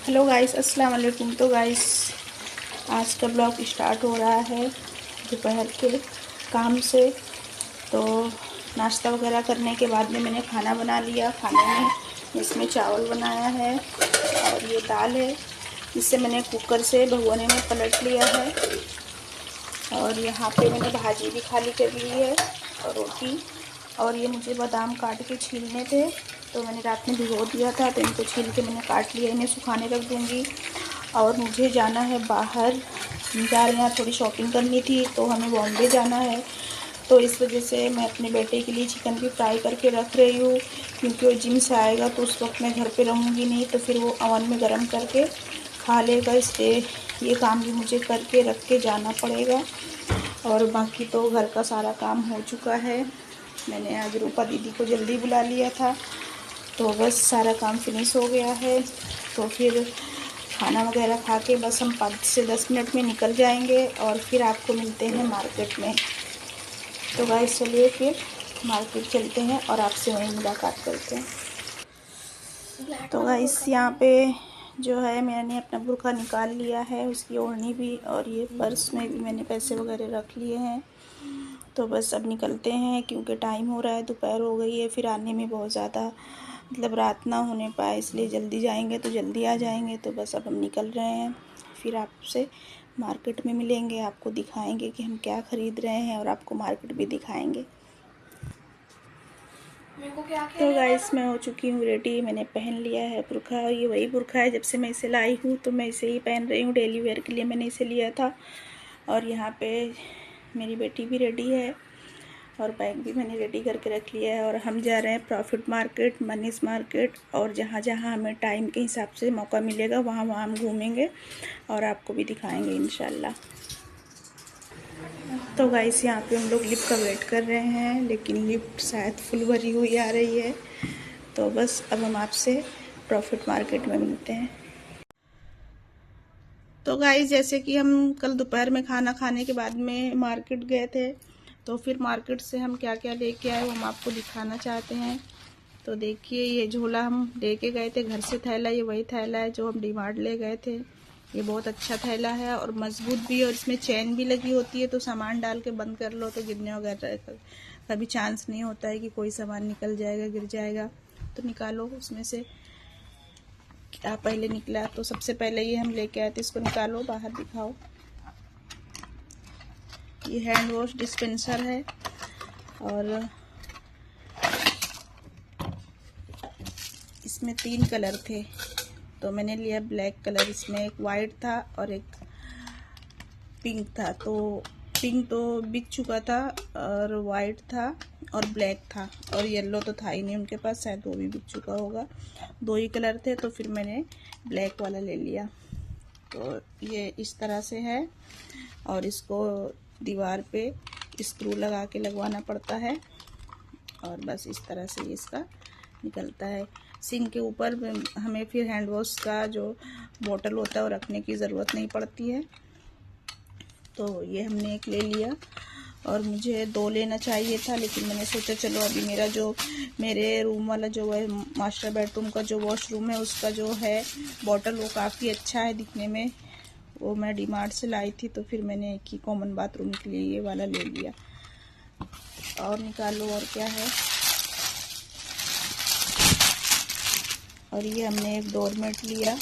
Hello guys, अस्सलाम वालेकुम। तो गाइस आज का ब्लॉग स्टार्ट हो रहा है दोपहर के काम से। तो नाश्ता वगैरह करने के बाद में मैंने खाना बना लिया। खाने में इसमें चावल बनाया है और ये दाल है, जिससे मैंने कुकर से भगोने में पलट लिया है। और यहाँ पे मैंने भाजी भी खाली कर ली है और रोटी। और ये मुझे बादाम काट के छीलने थे, तो मैंने रात में भिगो दिया था, तो इनको छील के मैंने काट लिया। इन्हें सुखाने रख दूँगी। और मुझे जाना है बाहर, जा रहे हैं, थोड़ी शॉपिंग करनी थी, तो हमें बॉम्बे जाना है। तो इस वजह से मैं अपने बेटे के लिए चिकन भी फ्राई करके रख रही हूँ, क्योंकि वो जिम से आएगा तो उस वक्त मैं घर पे रहूँगी नहीं, तो फिर वो अवन में गर्म करके खा लेगा। इसलिए ये काम भी मुझे करके रख के जाना पड़ेगा। और बाकी तो घर का सारा काम हो चुका है। मैंने आज रूपा दीदी को जल्दी बुला लिया था, तो बस सारा काम फिनिश हो गया है। तो फिर खाना वगैरह खा के बस हम 5 से 10 मिनट में निकल जाएंगे और फिर आपको मिलते हैं मार्केट में। तो गाइस चलिए फिर मार्केट चलते हैं और आपसे वहीं मुलाकात करते हैं। तो गाइस यहाँ पे जो है मैंने अपना बुर्का निकाल लिया है, उसकी ओढ़नी भी, और ये पर्स में भी मैंने पैसे वगैरह रख लिए हैं। तो बस अब निकलते हैं, क्योंकि टाइम हो रहा है, दोपहर हो गई है। फिर आने में बहुत ज़्यादा रात ना होने पाए, इसलिए जल्दी जाएंगे तो जल्दी आ जाएंगे। तो बस अब हम निकल रहे हैं। फिर आपसे मार्केट में मिलेंगे, आपको दिखाएंगे कि हम क्या ख़रीद रहे हैं और आपको मार्केट भी दिखाएंगे। तो गाइस मैं हो चुकी हूँ रेडी। मैंने पहन लिया है बुर्का, और ये वही बुर्का है जब से मैं इसे लाई हूँ, तो मैं इसे ही पहन रही हूँ। डेली वेयर के लिए मैंने इसे लिया था। और यहाँ पे मेरी बेटी भी रेडी है और बैग भी मैंने रेडी करके रख लिया है। और हम जा रहे हैं प्रॉफिट मार्केट, मनीष मार्केट, और जहाँ जहाँ हमें टाइम के हिसाब से मौका मिलेगा वहाँ वहाँ हम घूमेंगे और आपको भी दिखाएंगे इंशाल्लाह। तो गाइस यहाँ पे हम लोग लिफ्ट का वेट कर रहे हैं, लेकिन लिफ्ट शायद फुल भरी हुई आ रही है। तो बस अब हम आपसे प्रॉफिट मार्केट में मिलते हैं। तो गाइस जैसे कि हम कल दोपहर में खाना खाने के बाद में मार्केट गए थे, तो फिर मार्केट से हम क्या क्या लेके आए वो हम आपको दिखाना चाहते हैं। तो देखिए ये झोला हम लेके गए थे घर से, थैला, ये वही थैला है जो हम डीमार्ट ले गए थे। ये बहुत अच्छा थैला है और मजबूत भी है, और इसमें चैन भी लगी होती है, तो सामान डाल के बंद कर लो तो गिरने वगैरह का भी चांस नहीं होता है कि कोई सामान निकल जाएगा, गिर जाएगा। तो निकालो उसमें से क्या पहले निकला। तो सबसे पहले ये हम लेके आए थे, इसको निकालो, बाहर दिखाओ। ये हैंड वॉश डिस्पेंसर है, और इसमें 3 कलर थे, तो मैंने लिया ब्लैक कलर। इसमें एक वाइट था और एक पिंक था। तो पिंक तो बिक चुका था, और वाइट था और ब्लैक था, और येलो तो था ही नहीं उनके पास, शायद वो भी बिक चुका होगा। 2 ही कलर थे, तो फिर मैंने ब्लैक वाला ले लिया। तो ये इस तरह से है, और इसको दीवार पे स्क्रू लगा के लगवाना पड़ता है, और बस इस तरह से ये इसका निकलता है। सिंक के ऊपर हमें फिर हैंड वॉश का जो बोतल होता है वो रखने की ज़रूरत नहीं पड़ती है। तो ये हमने एक ले लिया, और मुझे 2 लेना चाहिए था, लेकिन मैंने सोचा चलो अभी मेरे रूम वाला जो है मास्टर बेडरूम का जो वॉशरूम है, उसका जो है बॉटल वो काफ़ी अच्छा है दिखने में, वो मैं डीमार्ट से लाई थी। तो फिर मैंने एक ही कॉमन बाथरूम के लिए ये वाला ले लिया। और निकालो, और क्या है। और ये हमने एक डोरमेट लिया।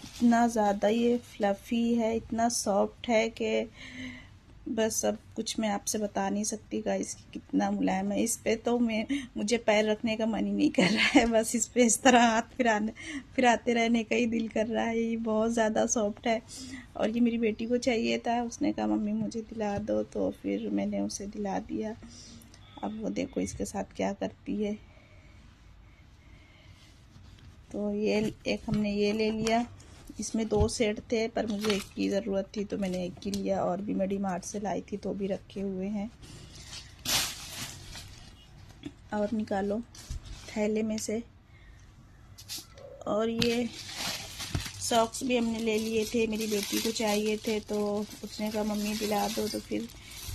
इतना ज़्यादा ये फ्लफ़ी है, इतना सॉफ्ट है कि बस सब कुछ मैं आपसे बता नहीं सकती गाइस कि कितना मुलायम है। इस पे तो मुझे पैर रखने का मन ही नहीं कर रहा है, बस इस पे इस तरह हाथ फिराते रहने का ही दिल कर रहा है। ये बहुत ज़्यादा सॉफ्ट है, और ये मेरी बेटी को चाहिए था, उसने कहा मम्मी मुझे दिला दो, तो फिर मैंने उसे दिला दिया। अब वो देखो इसके साथ क्या करती है। तो ये एक हमने ये ले लिया। इसमें 2 सेट थे, पर मुझे एक की ज़रूरत थी, तो मैंने एक ही लिया, और भी मैं डीमार्ट से लाई थी तो भी रखे हुए हैं। और निकालो थैले में से। और ये सॉक्स भी हमने ले लिए थे, मेरी बेटी को चाहिए थे, तो उसने कहा मम्मी दिला दो, तो फिर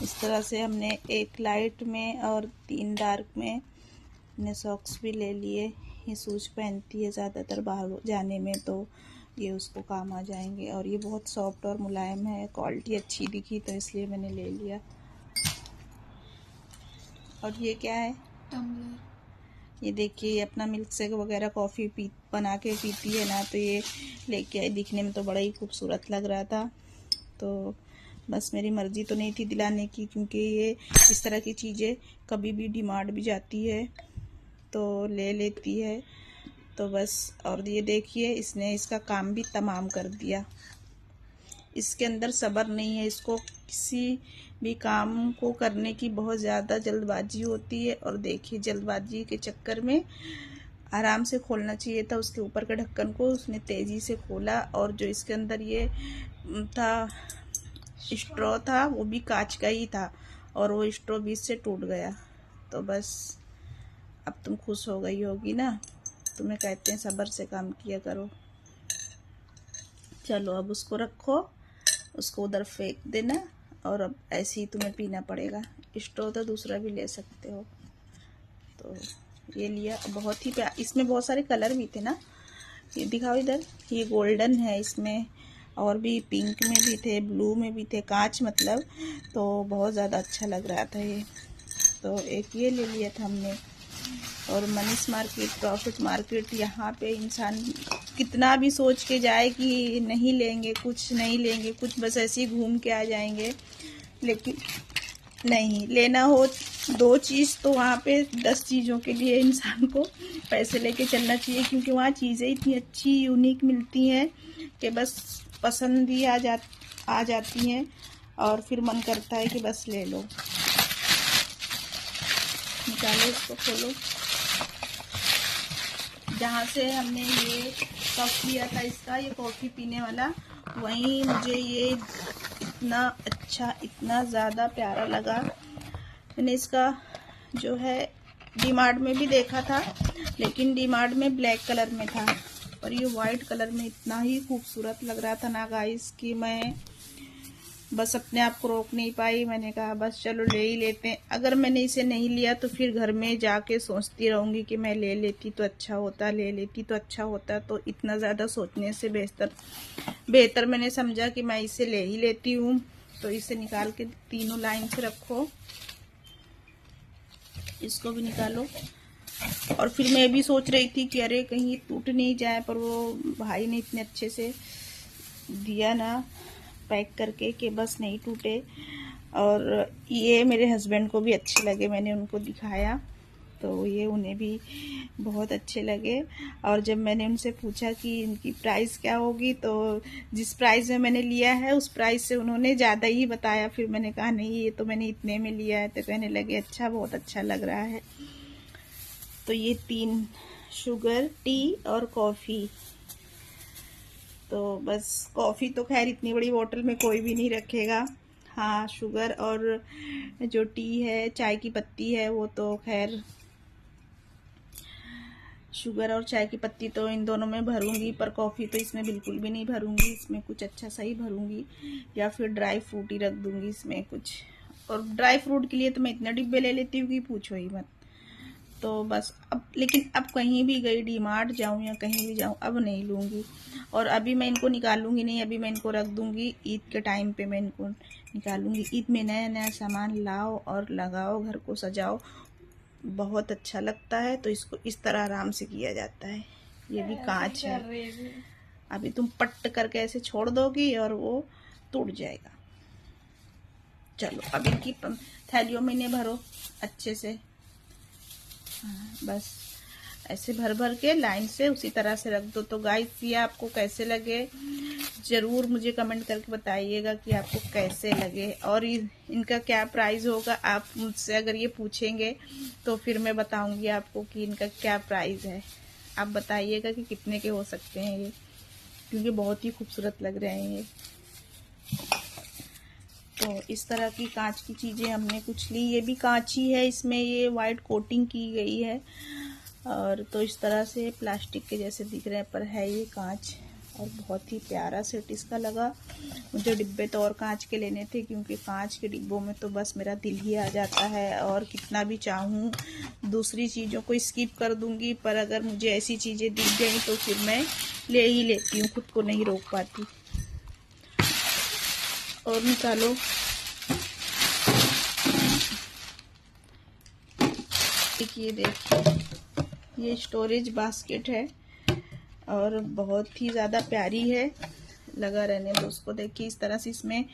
इस तरह से हमने एक लाइट में और 3 डार्क में हमने सॉक्स भी ले लिए। ये शूज पहनती है ज़्यादातर बाहर जाने में, तो ये उसको काम आ जाएंगे। और ये बहुत सॉफ्ट और मुलायम है, क्वालिटी अच्छी दिखी तो इसलिए मैंने ले लिया। और ये क्या है? टम्बलर। ये देखिए, ये अपना मिल्क शेक वगैरह कॉफ़ी बना के पीती है ना, तो ये लेके आई। दिखने में तो बड़ा ही खूबसूरत लग रहा था, तो बस मेरी मर्ज़ी तो नहीं थी दिलाने की, क्योंकि ये इस तरह की चीज़ें कभी भी डिमांड भी जाती है तो ले लेती है। तो बस, और ये देखिए इसने इसका काम भी तमाम कर दिया। इसके अंदर सब्र नहीं है, इसको किसी भी काम को करने की बहुत ज़्यादा जल्दबाजी होती है। और देखिए, जल्दबाजी के चक्कर में आराम से खोलना चाहिए था उसके ऊपर के ढक्कन को, उसने तेज़ी से खोला। और जो इसके अंदर ये था स्ट्रॉ था, वो भी कांच का ही था, और वो स्ट्रॉ बीच से टूट गया। तो बस अब तुम खुश हो गई होगी ना, तुम्हें कहते हैं सब्र से काम किया करो। चलो अब उसको रखो, उसको उधर फेंक देना, और अब ऐसे ही तुम्हें पीना पड़ेगा। स्ट्रॉ तो दूसरा भी ले सकते हो। तो ये लिया, बहुत ही प्यार। इसमें बहुत सारे कलर भी थे ना, ये दिखाओ इधर। ये गोल्डन है इसमें, और भी पिंक में भी थे, ब्लू में भी थे, कांच मतलब। तो बहुत ज़्यादा अच्छा लग रहा था ये, तो एक ये ले लिया था हमने। और मनीष मार्केट, प्रॉफिट मार्केट, यहाँ पे इंसान कितना भी सोच के जाए कि नहीं लेंगे कुछ, नहीं लेंगे कुछ, बस ऐसे ही घूम के आ जाएंगे, लेकिन नहीं, लेना हो 2 चीज़ तो वहाँ पे 10 चीज़ों के लिए इंसान को पैसे लेके चलना चाहिए, क्योंकि वहाँ चीज़ें इतनी अच्छी यूनिक मिलती हैं कि बस पसंद ही आ जाती हैं, और फिर मन करता है कि बस ले लो। निकालो इसको, खोलो। जहाँ से हमने ये कप लिया था इसका, ये कॉफ़ी पीने वाला, वहीं मुझे ये इतना अच्छा, इतना ज़्यादा प्यारा लगा। मैंने इसका जो है डीमार्ट में भी देखा था, लेकिन डीमार्ट में ब्लैक कलर में था, और ये वाइट कलर में इतना ही खूबसूरत लग रहा था ना गाइस, कि मैं बस अपने आप को रोक नहीं पाई। मैंने कहा बस चलो ले ही लेते हैं। अगर मैंने इसे नहीं लिया तो फिर घर में जाके सोचती रहूँगी कि मैं ले लेती तो अच्छा होता, ले लेती तो अच्छा होता। तो इतना ज़्यादा सोचने से बेहतर मैंने समझा कि मैं इसे ले ही लेती हूँ। तो इसे निकाल के तीनों लाइन से रखो, इसको भी निकालो। और फिर मैं भी सोच रही थी कि अरे कहीं टूट नहीं जाए, पर वो भाई ने इतने अच्छे से दिया ना पैक करके कि बस नहीं टूटे। और ये मेरे हस्बैंड को भी अच्छे लगे, मैंने उनको दिखाया तो ये उन्हें भी बहुत अच्छे लगे। और जब मैंने उनसे पूछा कि इनकी प्राइस क्या होगी, तो जिस प्राइस में मैंने लिया है उस प्राइस से उन्होंने ज़्यादा ही बताया। फिर मैंने कहा नहीं, ये तो मैंने इतने में लिया है। तो कहने लगे अच्छा, बहुत अच्छा लग रहा है। तो ये 3 शुगर, टी और कॉफ़ी। तो बस कॉफ़ी तो खैर इतनी बड़ी बोतल में कोई भी नहीं रखेगा। हाँ, शुगर और जो टी है, चाय की पत्ती है, वो तो खैर शुगर और चाय की पत्ती तो इन दोनों में भरूंगी, पर कॉफ़ी तो इसमें बिल्कुल भी नहीं भरूंगी। इसमें कुछ अच्छा सा ही भरूंगी, या फिर ड्राई फ्रूट ही रख दूंगी इसमें कुछ। और ड्राई फ्रूट के लिए तो मैं इतने डिब्बे ले लेती हूँ कि पूछो ही मत। तो बस अब, लेकिन अब कहीं भी गई, डीमार्ट जाऊँ या कहीं भी जाऊँ, अब नहीं लूँगी। और अभी मैं इनको निकालूंगी नहीं, अभी मैं इनको रख दूंगी। ईद के टाइम पे मैं इनको निकालूंगी। ईद में नया नया सामान लाओ और लगाओ, घर को सजाओ, बहुत अच्छा लगता है। तो इसको इस तरह आराम से किया जाता है। ये भी कांच है, अभी तुम पट्ट करके ऐसे छोड़ दोगी और वो टूट जाएगा। चलो अब इनकी थैलियों में इन्हें भरो अच्छे से। हाँ, बस ऐसे भर भर के लाइन से उसी तरह से रख दो। तो गाइस, ये आपको कैसे लगे ज़रूर मुझे कमेंट करके बताइएगा कि आपको कैसे लगे, और इनका क्या प्राइस होगा। आप मुझसे अगर ये पूछेंगे तो फिर मैं बताऊंगी आपको कि इनका क्या प्राइस है। आप बताइएगा कि कितने के हो सकते हैं ये, क्योंकि बहुत ही खूबसूरत लग रहे हैं ये। तो इस तरह की कांच की चीज़ें हमने कुछ ली। ये भी कांच ही है, इसमें ये वाइट कोटिंग की गई है। और तो इस तरह से प्लास्टिक के जैसे दिख रहे हैं, पर है ये कांच। और बहुत ही प्यारा सेट इसका लगा। मुझे डिब्बे तो और कांच के लेने थे, क्योंकि कांच के डिब्बों में तो बस मेरा दिल ही आ जाता है, और कितना भी चाहूँ दूसरी चीज़ों को स्किप कर दूँगी, पर अगर मुझे ऐसी चीज़ें दिख गई तो फिर मैं ले ही लेती हूँ, खुद को नहीं रोक पाती। और निकालो, देखिए ये स्टोरेज बास्केट है और बहुत ही ज़्यादा प्यारी है। लगा रहने दो उसको। देखिए इस तरह से इसमें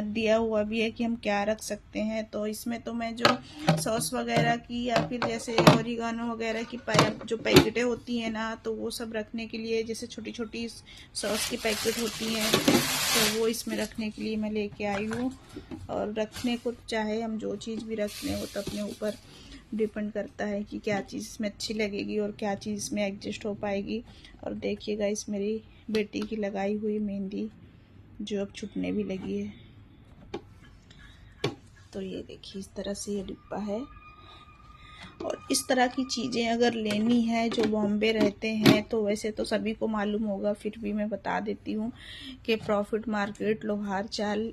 दिया हुआ भी है कि हम क्या रख सकते हैं। तो इसमें तो मैं जो सॉस वगैरह की या फिर जैसे ओरिगानो वगैरह की जो पैकेटें होती हैं ना, तो वो सब रखने के लिए, जैसे छोटी छोटी सॉस की पैकेट होती हैं, तो वो इसमें रखने के लिए मैं लेके आई हूँ। और रखने को चाहे हम जो चीज़ भी रख लें, वो तो अपने ऊपर डिपेंड करता है कि क्या चीज़ इसमें अच्छी लगेगी और क्या चीज़ इसमें एडजस्ट हो पाएगी। और देखिएगा इस मेरी बेटी की लगाई हुई मेहंदी जो अब छूटने भी लगी है। तो ये देखिए इस तरह से ये डिब्बा है। और इस तरह की चीज़ें अगर लेनी है, जो बॉम्बे रहते हैं, तो वैसे तो सभी को मालूम होगा, फिर भी मैं बता देती हूँ कि प्रॉफिट मार्केट, लोहार चाल,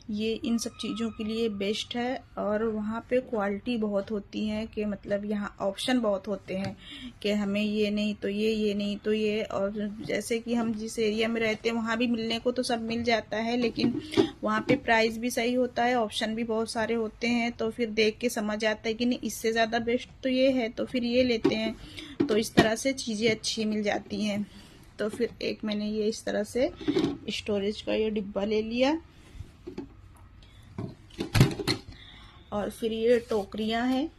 ये इन सब चीज़ों के लिए बेस्ट है। और वहाँ पे क्वालिटी बहुत होती है, कि मतलब यहाँ ऑप्शन बहुत होते हैं कि हमें ये नहीं तो ये नहीं तो ये। और जैसे कि हम जिस एरिया में रहते हैं वहाँ भी मिलने को तो सब मिल जाता है, लेकिन वहाँ पे प्राइस भी सही होता है, ऑप्शन भी बहुत सारे होते हैं। तो फिर देख के समझ आता है कि नहीं, इससे ज़्यादा बेस्ट तो ये है, तो फिर ये लेते हैं। तो इस तरह से चीज़ें अच्छी मिल जाती हैं। तो फिर एक मैंने ये इस तरह से स्टोरेज का ये डिब्बा ले लिया। और फिर ये टोकरियां हैं,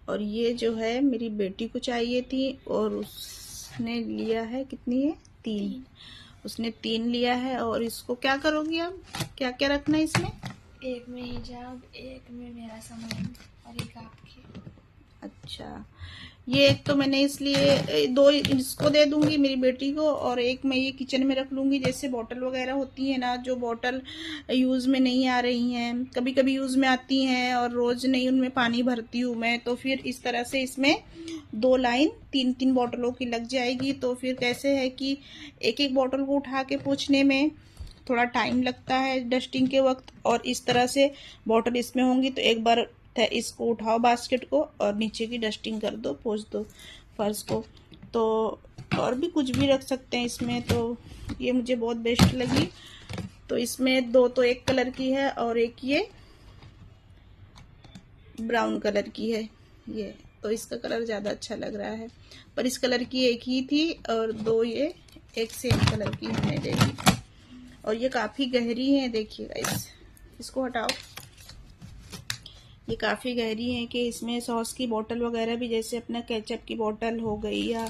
और ये जो है मेरी बेटी को चाहिए थी, और उसने लिया है, कितनी है, 3। उसने 3 लिया है। और इसको क्या करोगी अब, क्या क्या रखना है इसमें? एक में हिजाब, एक में मेरा सामान और एक आपके। अच्छा, ये एक तो मैंने इसलिए 2 इसको दे दूंगी मेरी बेटी को, और एक मैं ये किचन में रख लूंगी। जैसे बोतल वगैरह होती है ना, जो बोतल यूज़ में नहीं आ रही हैं, कभी कभी यूज़ में आती हैं और रोज़ नहीं उनमें पानी भरती हूँ मैं, तो फिर इस तरह से इसमें 2 लाइन 3-3 बोतलों की लग जाएगी। तो फिर कैसे है कि एक एक बोतल को उठा के पोंछने में थोड़ा टाइम लगता है डस्टिंग के वक्त, और इस तरह से बोतल इसमें होंगी तो एक बार इसको उठाओ बास्केट को और नीचे की डस्टिंग कर दो, पोंछ दो फर्श को। तो और भी कुछ भी रख सकते हैं इसमें, तो ये मुझे बहुत बेस्ट लगी। तो इसमें 2 तो एक कलर की है और एक ये ब्राउन कलर की है। ये तो इसका कलर ज़्यादा अच्छा लग रहा है, पर इस कलर की एक ही थी और 2 ये एक सेम कलर की हमने ले ली। और ये काफ़ी गहरी है, देखिएगा इसको हटाओ। ये काफ़ी गहरी है कि इसमें सॉस की बोतल वगैरह भी, जैसे अपना केचप की बोतल हो गई, या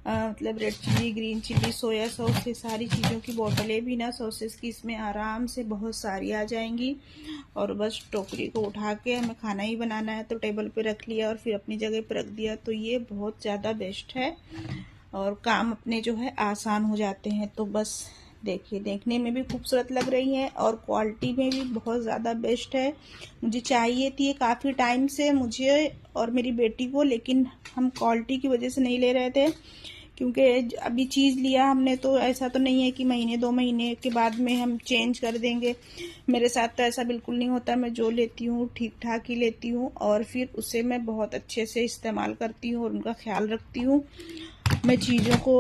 मतलब red chilli, green chilli, soya sauce, ये सारी चीज़ों की बोतलें भी ना, सॉसेस की, इसमें आराम से बहुत सारी आ जाएंगी। और बस टोकरी को उठा के हमें खाना ही बनाना है तो टेबल पे रख लिया और फिर अपनी जगह पे रख दिया। तो ये बहुत ज़्यादा बेस्ट है और काम अपने जो है आसान हो जाते हैं। तो बस देखिए, देखने में भी खूबसूरत लग रही है और क्वालिटी में भी बहुत ज़्यादा बेस्ट है। मुझे चाहिए थी काफ़ी टाइम से, मुझे और मेरी बेटी को, लेकिन हम क्वालिटी की वजह से नहीं ले रहे थे, क्योंकि अभी चीज़ लिया हमने तो ऐसा तो नहीं है कि महीने 2 महीने के बाद में हम चेंज कर देंगे। मेरे साथ तो ऐसा बिल्कुल नहीं होता। मैं जो लेती हूँ ठीक ठाक ही लेती हूँ और फिर उसे मैं बहुत अच्छे से इस्तेमाल करती हूँ और उनका ख्याल रखती हूँ। मैं चीज़ों को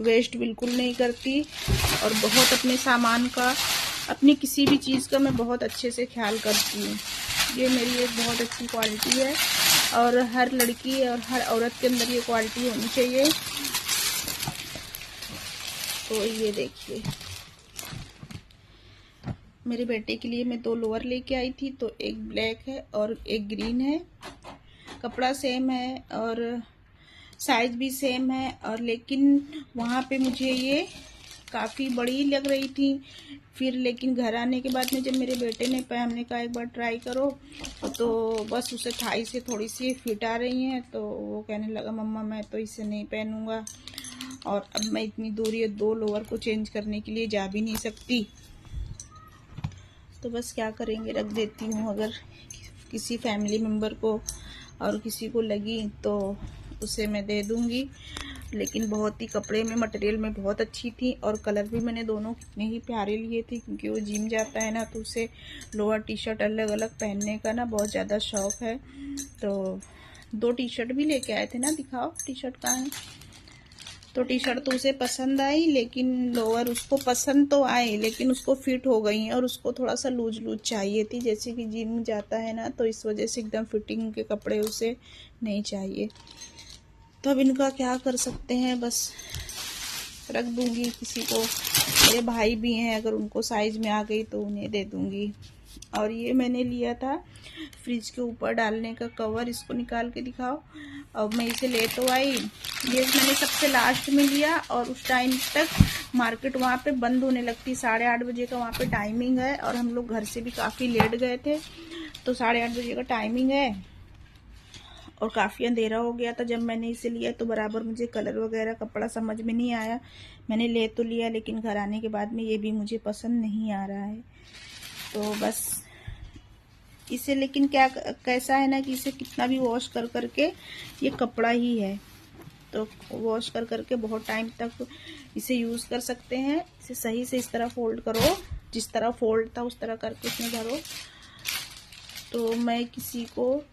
वेस्ट बिल्कुल नहीं करती और बहुत अपने सामान का, अपनी किसी भी चीज़ का मैं बहुत अच्छे से ख्याल करती हूँ। ये मेरी एक बहुत अच्छी क्वालिटी है और हर लड़की और हर औरत के अंदर ये क्वालिटी होनी चाहिए। तो ये देखिए, मेरे बेटे के लिए मैं 2 लोअर लेके आई थी, तो एक ब्लैक है और एक ग्रीन है। कपड़ा सेम है और साइज भी सेम है, और लेकिन वहाँ पे मुझे ये काफ़ी बड़ी लग रही थी। फिर लेकिन घर आने के बाद में जब मेरे बेटे ने पहना, हमने कहा एक बार ट्राई करो, तो बस उसे थाई से थोड़ी सी फिट आ रही हैं। तो वो कहने लगा मम्मा मैं तो इसे नहीं पहनूंगा, और अब मैं इतनी दूर ये 2 लोअर को चेंज करने के लिए जा भी नहीं सकती। तो बस क्या करेंगे, रख देती हूँ। अगर किसी फैमिली मेम्बर को और किसी को लगी तो उसे मैं दे दूँगी। लेकिन बहुत ही कपड़े में, मटेरियल में बहुत अच्छी थी। और कलर भी मैंने दोनों कितने ही प्यारे लिए थे, क्योंकि वो जिम जाता है ना, तो उसे लोअर टी शर्ट अलग अलग पहनने का ना बहुत ज़्यादा शौक है। तो 2 टी शर्ट भी लेके आए थे ना, दिखाओ टी शर्ट कहाँ है। तो टी शर्ट तो उसे पसंद आई, लेकिन लोअर उसको पसंद तो आई, लेकिन उसको फिट हो गई और उसको थोड़ा सा लूज लूज चाहिए थी, जैसे कि जिम जाता है ना, तो इस वजह से एकदम फिटिंग के कपड़े उसे नहीं चाहिए। तो अब इनका क्या कर सकते हैं, बस रख दूंगी किसी को। मेरे भाई भी हैं, अगर उनको साइज में आ गई तो उन्हें दे दूंगी। और ये मैंने लिया था फ्रिज के ऊपर डालने का कवर, इसको निकाल के दिखाओ। अब मैं इसे ले तो आई, ये मैंने सबसे लास्ट में लिया, और उस टाइम तक मार्केट वहाँ पे बंद होने लगती, 8:30 बजे का वहाँ पे टाइमिंग है, और हम लोग घर से भी काफ़ी लेट गए थे, तो 8:30 बजे का टाइमिंग है, और काफ़ी अंधेरा हो गया था जब मैंने इसे लिया। तो बराबर मुझे कलर वगैरह कपड़ा समझ में नहीं आया, मैंने ले तो लिया, लेकिन घर आने के बाद में ये भी मुझे पसंद नहीं आ रहा है। तो बस इसे, लेकिन क्या कैसा है ना कि इसे कितना भी वॉश कर करके, ये कपड़ा ही है, तो वॉश कर करके बहुत टाइम तक इसे यूज़ कर सकते हैं। इसे सही से इस तरह फोल्ड करो, जिस तरह फोल्ड था उस तरह करके इसमें भरो। तो मैं किसी को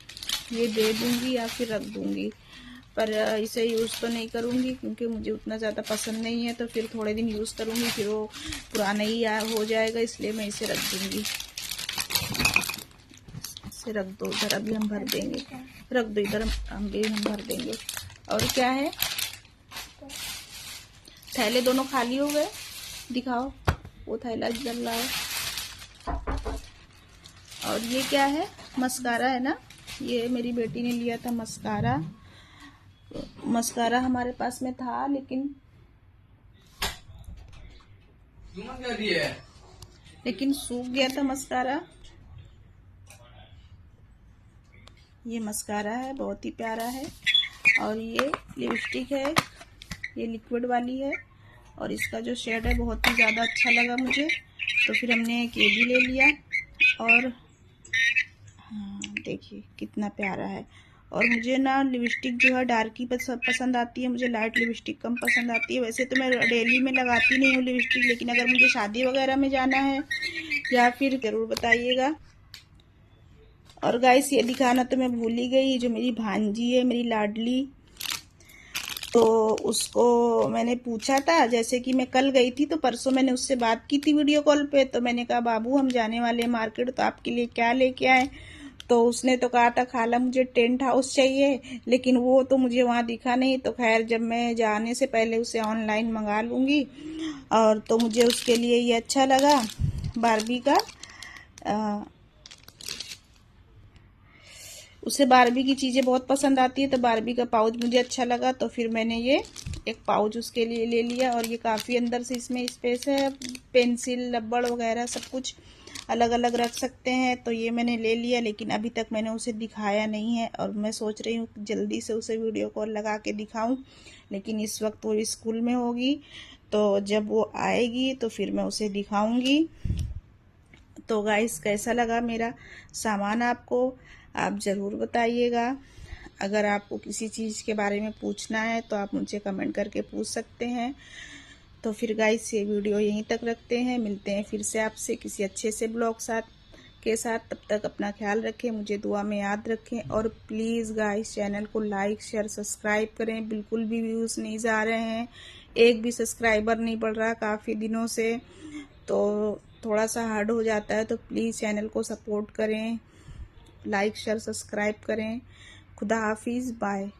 ये दे दूंगी या फिर रख दूंगी, पर इसे यूज़ तो नहीं करूंगी, क्योंकि मुझे उतना ज़्यादा पसंद नहीं है। तो फिर थोड़े दिन यूज़ करूंगी, फिर वो पुराना ही हो जाएगा, इसलिए मैं इसे रख दूंगी। इसे रख दो इधर, अभी हम भर देंगे, रख दो इधर, हम भर देंगे। और क्या है, थैले दोनों खाली हो गए, दिखाओ वो थैला इधर लाओ। और ये क्या है, मस्कारा है ना, ये मेरी बेटी ने लिया था मस्कारा। मस्कारा हमारे पास में था, लेकिन सूख गया था मस्कारा। ये मस्कारा है, बहुत ही प्यारा है। और ये लिपस्टिक है, ये लिक्विड वाली है, और इसका जो शेड है बहुत ही ज़्यादा अच्छा लगा मुझे, तो फिर हमने एक ये भी ले लिया। और हाँ देखिए कितना प्यारा है। और मुझे ना लिपस्टिक जो है डार्क ही पसंद आती है, मुझे लाइट लिपस्टिक कम पसंद आती है। वैसे तो मैं डेली में लगाती नहीं हूँ लिपस्टिक, लेकिन अगर मुझे शादी वगैरह में जाना है या फिर ज़रूर बताइएगा। और गाइस ये दिखाना तो मैं भूल ही गई, जो मेरी भांजी है, मेरी लाडली, तो उसको मैंने पूछा था, जैसे कि मैं कल गई थी तो परसों मैंने उससे बात की थी वीडियो कॉल पे। तो मैंने कहा बाबू हम जाने वाले हैं मार्केट, तो आपके लिए क्या लेके आए। तो उसने तो कहा था खाला मुझे टेंट हाउस चाहिए, लेकिन वो तो मुझे वहाँ दिखा नहीं। तो खैर जब मैं जाने से पहले उसे ऑनलाइन मंगा लूँगी। और तो मुझे उसके लिए ये अच्छा लगा, बारबी का, उसे बारबी की चीज़ें बहुत पसंद आती है, तो बारबी का पाउच मुझे अच्छा लगा, तो फिर मैंने ये एक पाउच उसके लिए ले लिया। और ये काफ़ी अंदर से इसमें स्पेस है, पेंसिल रबड़ वगैरह सब कुछ अलग अलग रख सकते हैं, तो ये मैंने ले लिया। लेकिन अभी तक मैंने उसे दिखाया नहीं है, और मैं सोच रही हूँ जल्दी से उसे वीडियो कॉल लगा के दिखाऊं, लेकिन इस वक्त वो स्कूल में होगी, तो जब वो आएगी तो फिर मैं उसे दिखाऊंगी। तो गाइस कैसा लगा मेरा सामान आपको, आप ज़रूर बताइएगा। अगर आपको किसी चीज़ के बारे में पूछना है तो आप मुझे कमेंट करके पूछ सकते हैं। तो फिर गाइस ये वीडियो यहीं तक रखते हैं, मिलते हैं फिर से आपसे किसी अच्छे से ब्लॉग के साथ। तब तक अपना ख्याल रखें, मुझे दुआ में याद रखें, और प्लीज़ गाइस चैनल को लाइक शेयर सब्सक्राइब करें। बिल्कुल भी व्यूज़ नहीं जा रहे हैं, एक भी सब्सक्राइबर नहीं बढ़ रहा काफ़ी दिनों से, तो थोड़ा सा हार्ड हो जाता है। तो प्लीज़ चैनल को सपोर्ट करें, लाइक शेयर सब्सक्राइब करें। खुदा हाफिज़, बाय।